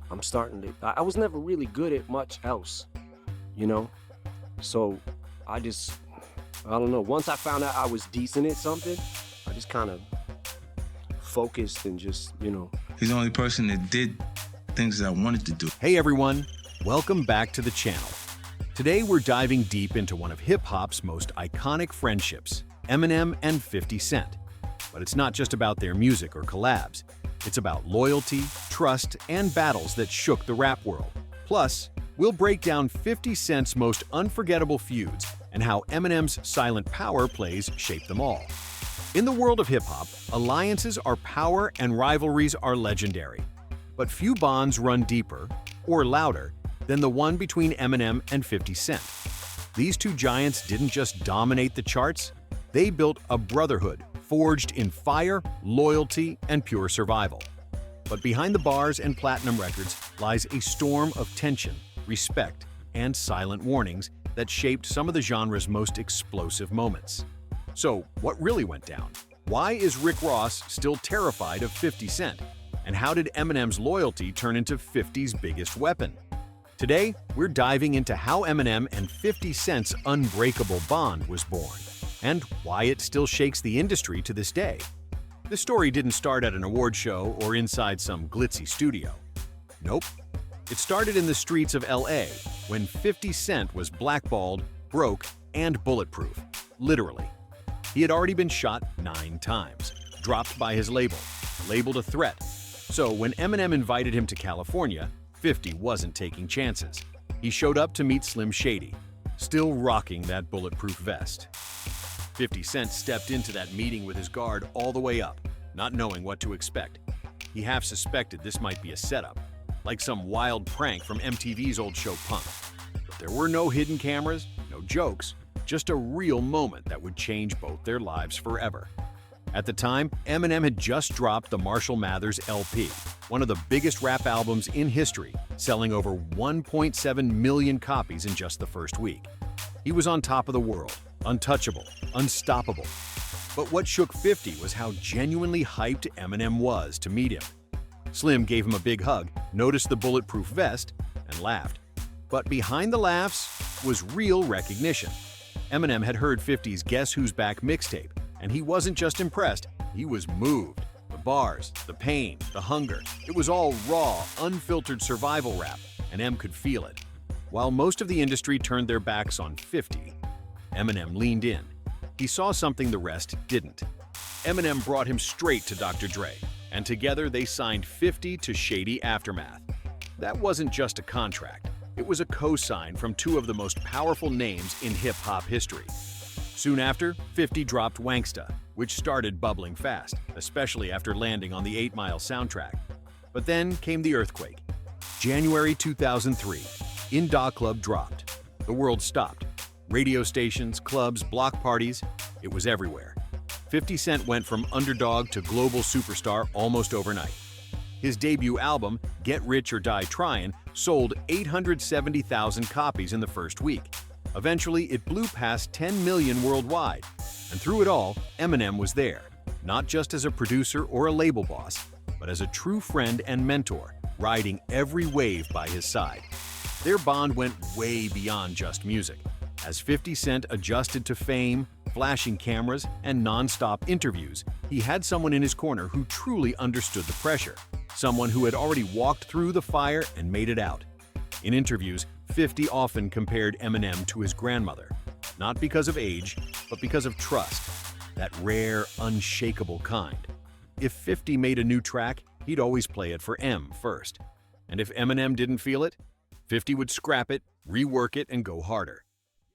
I'm starting to. I was never really good at much else, you know. So I just, I don't know. Once I found out I was decent at something, I just kind of focused and just. He's the only person that did things that I wanted to do. Hey everyone, welcome back to the channel. Today we're diving deep into one of hip-hop's most iconic friendships, Eminem and 50 Cent. But it's not just about their music or collabs. It's about loyalty, trust, and battles that shook the rap world. Plus, we'll break down 50 Cent's most unforgettable feuds and how Eminem's silent power plays shaped them all. In the world of hip-hop, alliances are power and rivalries are legendary. But few bonds run deeper, or louder, than the one between Eminem and 50 Cent. These two giants didn't just dominate the charts, they built a brotherhood forged in fire, loyalty, and pure survival. But behind the bars and platinum records lies a storm of tension, respect, and silent warnings that shaped some of the genre's most explosive moments. So, what really went down? Why is Rick Ross still terrified of 50 Cent? And how did Eminem's loyalty turn into 50's biggest weapon? Today, we're diving into how Eminem and 50 Cent's unbreakable bond was born, and why it still shakes the industry to this day. The story didn't start at an award show or inside some glitzy studio. Nope. It started in the streets of LA when 50 Cent was blackballed, broke, and bulletproof. Literally. He had already been shot 9 times, dropped by his label, labeled a threat. So when Eminem invited him to California, 50 wasn't taking chances. He showed up to meet Slim Shady, still rocking that bulletproof vest. 50 Cent stepped into that meeting with his guard all the way up, not knowing what to expect. He half suspected this might be a setup, like some wild prank from MTV's old show Punk. But there were no hidden cameras, no jokes, just a real moment that would change both their lives forever. At the time, Eminem had just dropped the Marshall Mathers LP, one of the biggest rap albums in history, selling over 1.7 million copies in just the first week. He was on top of the world, untouchable, unstoppable. But what shook 50 was how genuinely hyped Eminem was to meet him. Slim gave him a big hug, noticed the bulletproof vest, and laughed. But behind the laughs was real recognition. Eminem had heard 50's Guess Who's Back mixtape, and he wasn't just impressed, he was moved. The bars, the pain, the hunger, it was all raw, unfiltered survival rap, and M could feel it. While most of the industry turned their backs on 50, Eminem leaned in. He saw something the rest didn't. Eminem brought him straight to Dr. Dre, and together they signed 50 to Shady Aftermath. That wasn't just a contract, it was a co-sign from two of the most powerful names in hip-hop history. Soon after, 50 dropped Wanksta, which started bubbling fast, especially after landing on the 8 Mile soundtrack. But then came the earthquake. January 2003, In Da Club dropped. The world stopped. Radio stations, clubs, block parties, it was everywhere. 50 Cent went from underdog to global superstar almost overnight. His debut album, Get Rich or Die Tryin', sold 870,000 copies in the first week. Eventually, it blew past 10 million worldwide. And through it all, Eminem was there, not just as a producer or a label boss, but as a true friend and mentor, riding every wave by his side. Their bond went way beyond just music. As 50 Cent adjusted to fame, flashing cameras, and non-stop interviews, he had someone in his corner who truly understood the pressure, someone who had already walked through the fire and made it out. In interviews, 50 often compared Eminem to his grandmother, not because of age, but because of trust, that rare, unshakable kind. If 50 made a new track, he'd always play it for M first. And if Eminem didn't feel it, 50 would scrap it, rework it, and go harder.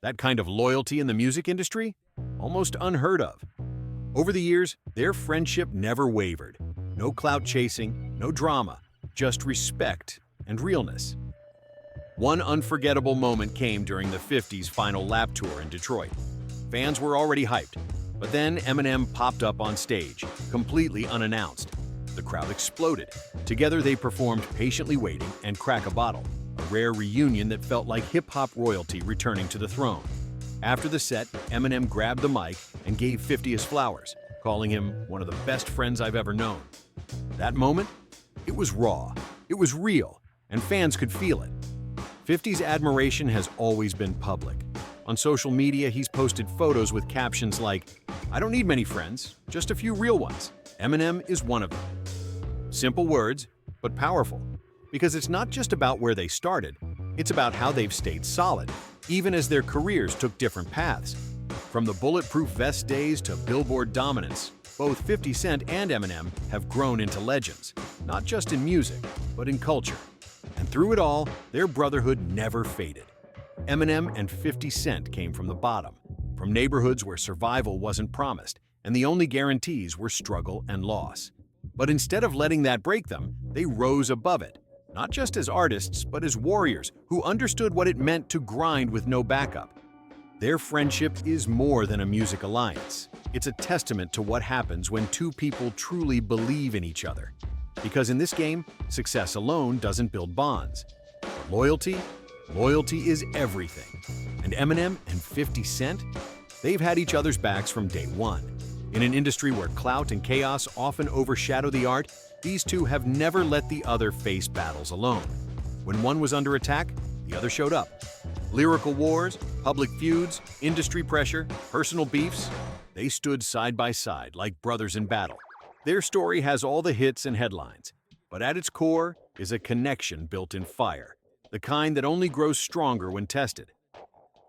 That kind of loyalty in the music industry? Almost unheard of. Over the years, their friendship never wavered. No clout chasing, no drama, just respect and realness. One unforgettable moment came during the 50's final lap tour in Detroit. Fans were already hyped, but then Eminem popped up on stage, completely unannounced. The crowd exploded. Together they performed Patiently Waiting and Crack a Bottle, a rare reunion that felt like hip-hop royalty returning to the throne. After the set, Eminem grabbed the mic and gave 50 his flowers, calling him one of the best friends I've ever known. That moment? It was raw, it was real, and fans could feel it. 50's admiration has always been public. On social media, he's posted photos with captions like, "I don't need many friends, just a few real ones. Eminem is one of them." Simple words, but powerful. Because it's not just about where they started, it's about how they've stayed solid, even as their careers took different paths. From the bulletproof vest days to Billboard dominance, both 50 Cent and Eminem have grown into legends, not just in music, but in culture. And through it all, their brotherhood never faded. Eminem and 50 Cent came from the bottom, from neighborhoods where survival wasn't promised, and the only guarantees were struggle and loss. But instead of letting that break them, they rose above it, not just as artists, but as warriors who understood what it meant to grind with no backup. Their friendship is more than a music alliance. It's a testament to what happens when two people truly believe in each other. Because in this game, success alone doesn't build bonds. But loyalty is everything. And Eminem and 50 Cent, they've had each other's backs from day one. In an industry where clout and chaos often overshadow the art, these two have never let the other face battles alone. When one was under attack, the other showed up. Lyrical wars, public feuds, industry pressure, personal beefs, they stood side by side like brothers in battle. Their story has all the hits and headlines, but at its core is a connection built in fire, the kind that only grows stronger when tested.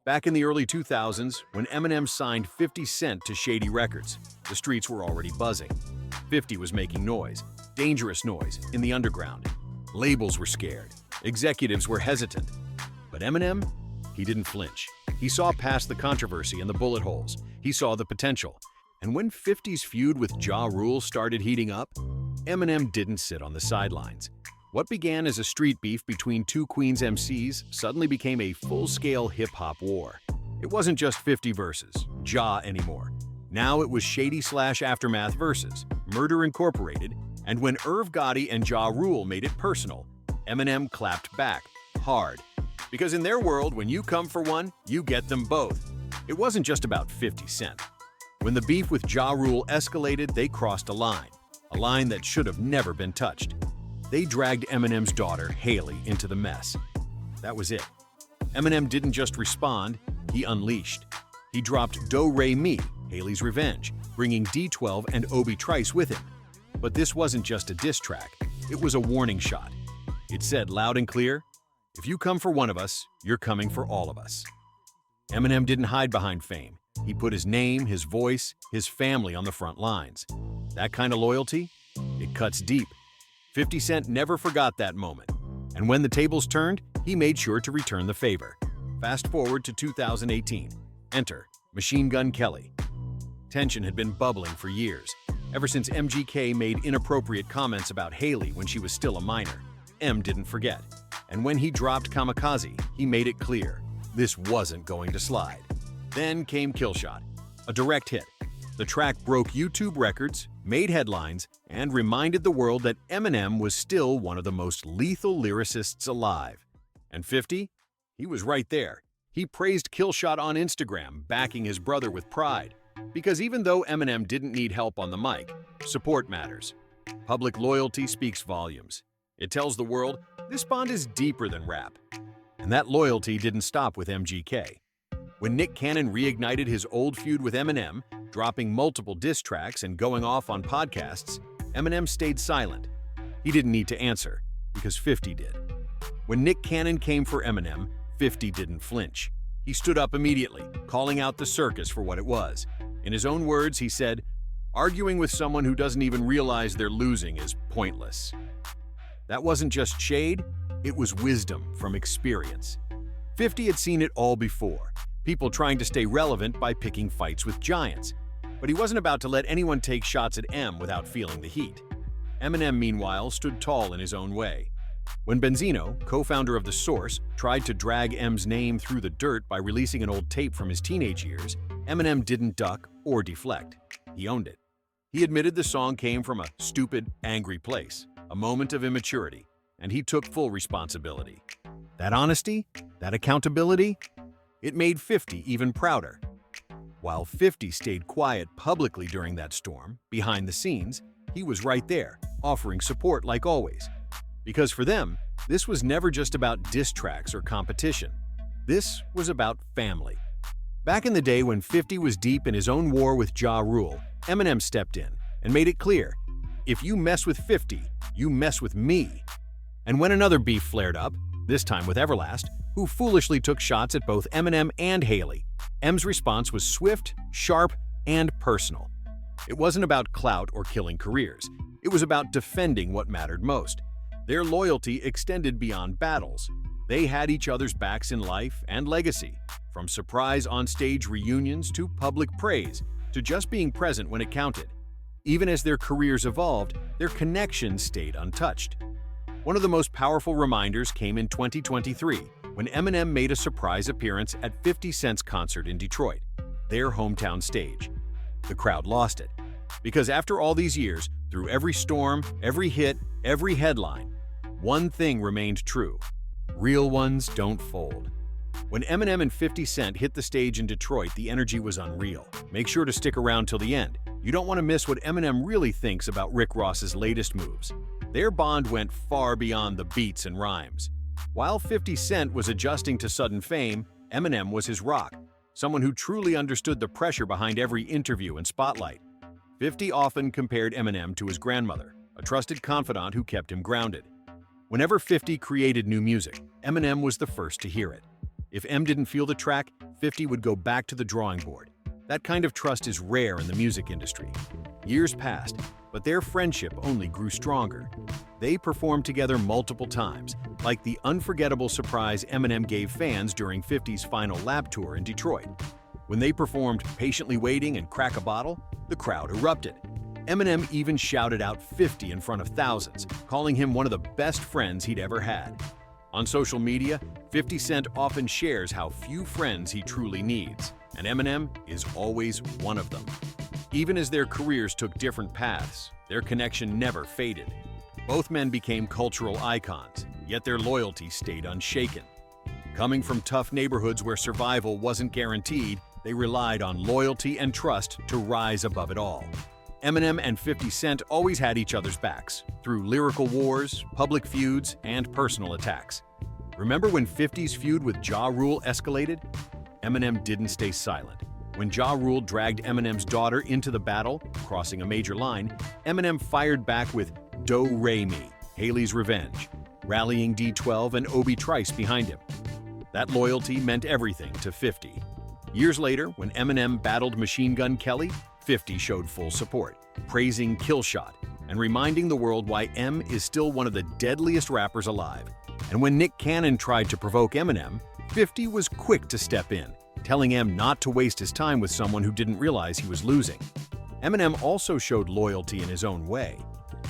Back in the early 2000s, when Eminem signed 50 Cent to Shady Records, the streets were already buzzing. 50 was making noise, dangerous noise, in the underground. Labels were scared, executives were hesitant. But Eminem, he didn't flinch. He saw past the controversy and the bullet holes. He saw the potential. And when 50's feud with Ja Rule started heating up, Eminem didn't sit on the sidelines. What began as a street beef between two Queens MCs suddenly became a full-scale hip-hop war. It wasn't just 50 versus Ja anymore. Now it was Shady/Aftermath versus Murder Incorporated, and when Irv Gotti and Ja Rule made it personal, Eminem clapped back, hard. Because in their world, when you come for one, you get them both. It wasn't just about 50 Cent. When the beef with Ja Rule escalated, they crossed a line that should have never been touched. They dragged Eminem's daughter, Haley, into the mess. That was it. Eminem didn't just respond, he unleashed. He dropped Do Re Mi, Haley's Revenge, bringing D12 and Obi Trice with him. But this wasn't just a diss track, it was a warning shot. It said loud and clear, "If you come for one of us, you're coming for all of us." Eminem didn't hide behind fame. He put his name, his voice, his family on the front lines. That kind of loyalty, it cuts deep. 50 Cent never forgot that moment. And when the tables turned, he made sure to return the favor. Fast forward to 2018. Enter Machine Gun Kelly. Tension had been bubbling for years, ever since MGK made inappropriate comments about Haley when she was still a minor. M didn't forget. And when he dropped Kamikaze, he made it clear, this wasn't going to slide. Then came Killshot, a direct hit. The track broke YouTube records, made headlines, and reminded the world that Eminem was still one of the most lethal lyricists alive. And 50? He was right there. He praised Killshot on Instagram, backing his brother with pride. Because even though Eminem didn't need help on the mic, support matters. Public loyalty speaks volumes. It tells the world, this bond is deeper than rap. And that loyalty didn't stop with MGK. When Nick Cannon reignited his old feud with Eminem, dropping multiple diss tracks and going off on podcasts, Eminem stayed silent. He didn't need to answer, because 50 did. When Nick Cannon came for Eminem, 50 didn't flinch. He stood up immediately, calling out the circus for what it was. In his own words, he said, "Arguing with someone who doesn't even realize they're losing is pointless." That wasn't just shade, it was wisdom from experience. 50 had seen it all before. People trying to stay relevant by picking fights with giants. But he wasn't about to let anyone take shots at M without feeling the heat. Eminem, meanwhile, stood tall in his own way. When Benzino, co-founder of The Source, tried to drag M's name through the dirt by releasing an old tape from his teenage years, Eminem didn't duck or deflect. He owned it. He admitted the song came from a stupid, angry place, a moment of immaturity, and he took full responsibility. That honesty, that accountability, it made 50 even prouder. While 50 stayed quiet publicly during that storm, behind the scenes, he was right there, offering support like always. Because for them, This was never just about diss tracks or competition. This was about family. Back in the day when 50 was deep in his own war with Ja Rule, Eminem stepped in and made it clear, if you mess with 50, you mess with me. And when another beef flared up, this time with Everlast, who foolishly took shots at both Eminem and Haley, M's response was swift, sharp, and personal. It wasn't about clout or killing careers. It was about defending what mattered most. Their loyalty extended beyond battles. They had each other's backs in life and legacy, from surprise on-stage reunions to public praise, to just being present when it counted. Even as their careers evolved, their connection stayed untouched. One of the most powerful reminders came in 2023, when Eminem made a surprise appearance at 50 Cent's concert in Detroit, their hometown stage. The crowd lost it. Because after all these years, through every storm, every hit, every headline, one thing remained true: real ones don't fold. When Eminem and 50 Cent hit the stage in Detroit, the energy was unreal. Make sure to stick around till the end. You don't want to miss what Eminem really thinks about Rick Ross's latest moves. Their bond went far beyond the beats and rhymes. While 50 Cent was adjusting to sudden fame, Eminem was his rock, someone who truly understood the pressure behind every interview and spotlight. 50 often compared Eminem to his grandmother, a trusted confidant who kept him grounded. Whenever 50 created new music, Eminem was the first to hear it. If M didn't feel the track, 50 would go back to the drawing board. That kind of trust is rare in the music industry. Years passed, but their friendship only grew stronger. They performed together multiple times, like the unforgettable surprise Eminem gave fans during 50's final lap tour in Detroit. When they performed Patiently Waiting and Crack a Bottle, the crowd erupted. Eminem even shouted out 50 in front of thousands, calling him one of the best friends he'd ever had. On social media, 50 Cent often shares how few friends he truly needs, and Eminem is always one of them. Even as their careers took different paths, their connection never faded. Both men became cultural icons, yet their loyalty stayed unshaken. Coming from tough neighborhoods where survival wasn't guaranteed, they relied on loyalty and trust to rise above it all. Eminem and 50 Cent always had each other's backs, through lyrical wars, public feuds, and personal attacks. Remember when 50's feud with Ja Rule escalated? Eminem didn't stay silent. When Ja Rule dragged Eminem's daughter into the battle, crossing a major line, Eminem fired back with Do Re Mi, Haley's Revenge, rallying D12 and Obi Trice behind him. That loyalty meant everything to 50. Years later, when Eminem battled Machine Gun Kelly, 50 showed full support, praising Killshot and reminding the world why M is still one of the deadliest rappers alive. And when Nick Cannon tried to provoke Eminem, 50 was quick to step in, telling M not to waste his time with someone who didn't realize he was losing. Eminem also showed loyalty in his own way.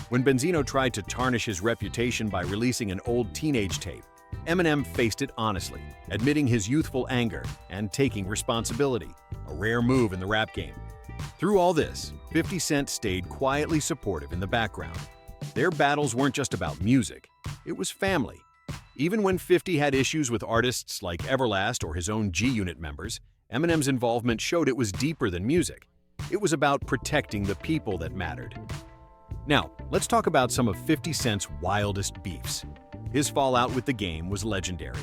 When Benzino tried to tarnish his reputation by releasing an old teenage tape, Eminem faced it honestly, admitting his youthful anger and taking responsibility, a rare move in the rap game. Through all this, 50 Cent stayed quietly supportive in the background. Their battles weren't just about music, it was family. Even when 50 had issues with artists like Everlast or his own G-Unit members, Eminem's involvement showed it was deeper than music. It was about protecting the people that mattered. Now, let's talk about some of 50 Cent's wildest beefs. His fallout with the game was legendary.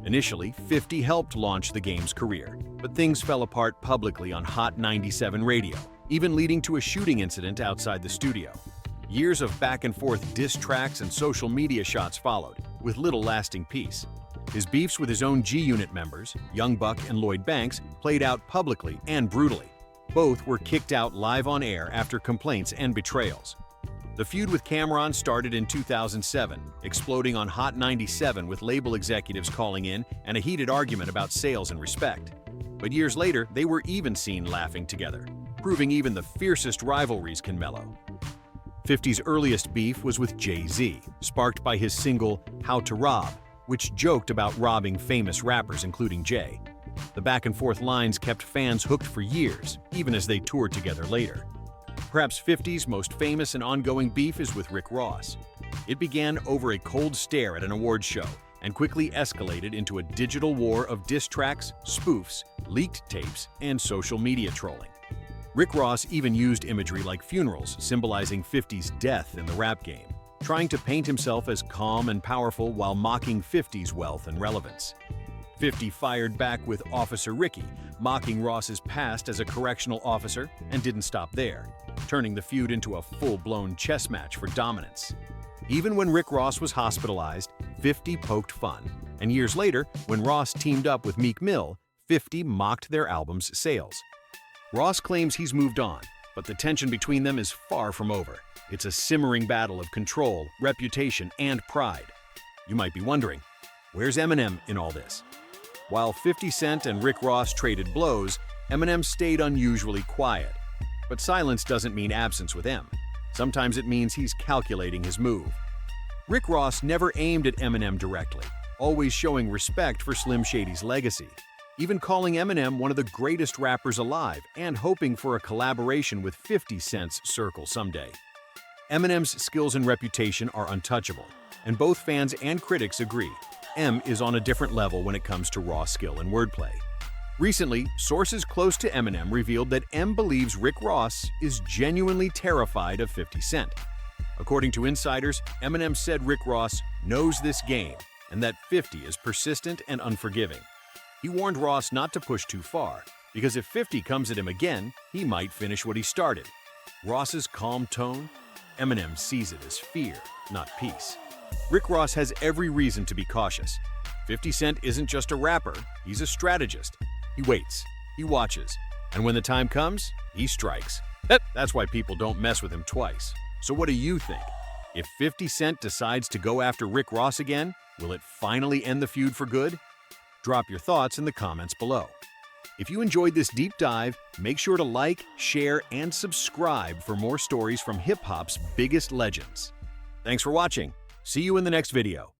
Initially, 50 helped launch the game's career, but things fell apart publicly on Hot 97 radio, even leading to a shooting incident outside the studio. Years of back-and-forth diss tracks and social media shots followed, with little lasting peace. His beefs with his own G-Unit members, Young Buck and Lloyd Banks, played out publicly and brutally. Both were kicked out live on air after complaints and betrayals. The feud with Cameron started in 2007, exploding on Hot 97 with label executives calling in and a heated argument about sales and respect. But years later, they were even seen laughing together, proving even the fiercest rivalries can mellow. 50's earliest beef was with Jay-Z, sparked by his single How to Rob, which joked about robbing famous rappers including Jay. The back-and-forth lines kept fans hooked for years, even as they toured together later. Perhaps 50's most famous and ongoing beef is with Rick Ross. It began over a cold stare at an awards show and quickly escalated into a digital war of diss tracks, spoofs, leaked tapes, and social media trolling. Rick Ross even used imagery like funerals, symbolizing 50's death in the rap game. trying to paint himself as calm and powerful while mocking 50's wealth and relevance. 50 fired back with Officer Ricky, mocking Ross's past as a correctional officer, and didn't stop there, turning the feud into a full-blown chess match for dominance. Even when Rick Ross was hospitalized, 50 poked fun, and years later, when Ross teamed up with Meek Mill, 50 mocked their album's sales. Ross claims he's moved on, but the tension between them is far from over. It's a simmering battle of control, reputation, and pride. You might be wondering, where's Eminem in all this? While 50 Cent and Rick Ross traded blows, Eminem stayed unusually quiet. But silence doesn't mean absence with M. Sometimes it means he's calculating his move. Rick Ross never aimed at Eminem directly, always showing respect for Slim Shady's legacy, even calling Eminem one of the greatest rappers alive and hoping for a collaboration with 50 Cent's circle someday. Eminem's skills and reputation are untouchable, and both fans and critics agree. M is on a different level when it comes to raw skill and wordplay. Recently, sources close to Eminem revealed that M believes Rick Ross is genuinely terrified of 50 Cent. According to insiders, Eminem said Rick Ross knows this game and that 50 is persistent and unforgiving. He warned Ross not to push too far, because if 50 comes at him again, he might finish what he started. Ross's calm tone? Eminem sees it as fear, not peace. Rick Ross has every reason to be cautious. 50 Cent isn't just a rapper, he's a strategist. He waits, he watches, and when the time comes, he strikes. That's why people don't mess with him twice. So what do you think? If 50 Cent decides to go after Rick Ross again, will it finally end the feud for good? Drop your thoughts in the comments below. If you enjoyed this deep dive, make sure to like, share, and subscribe for more stories from hip-hop's biggest legends. Thanks for watching. See you in the next video.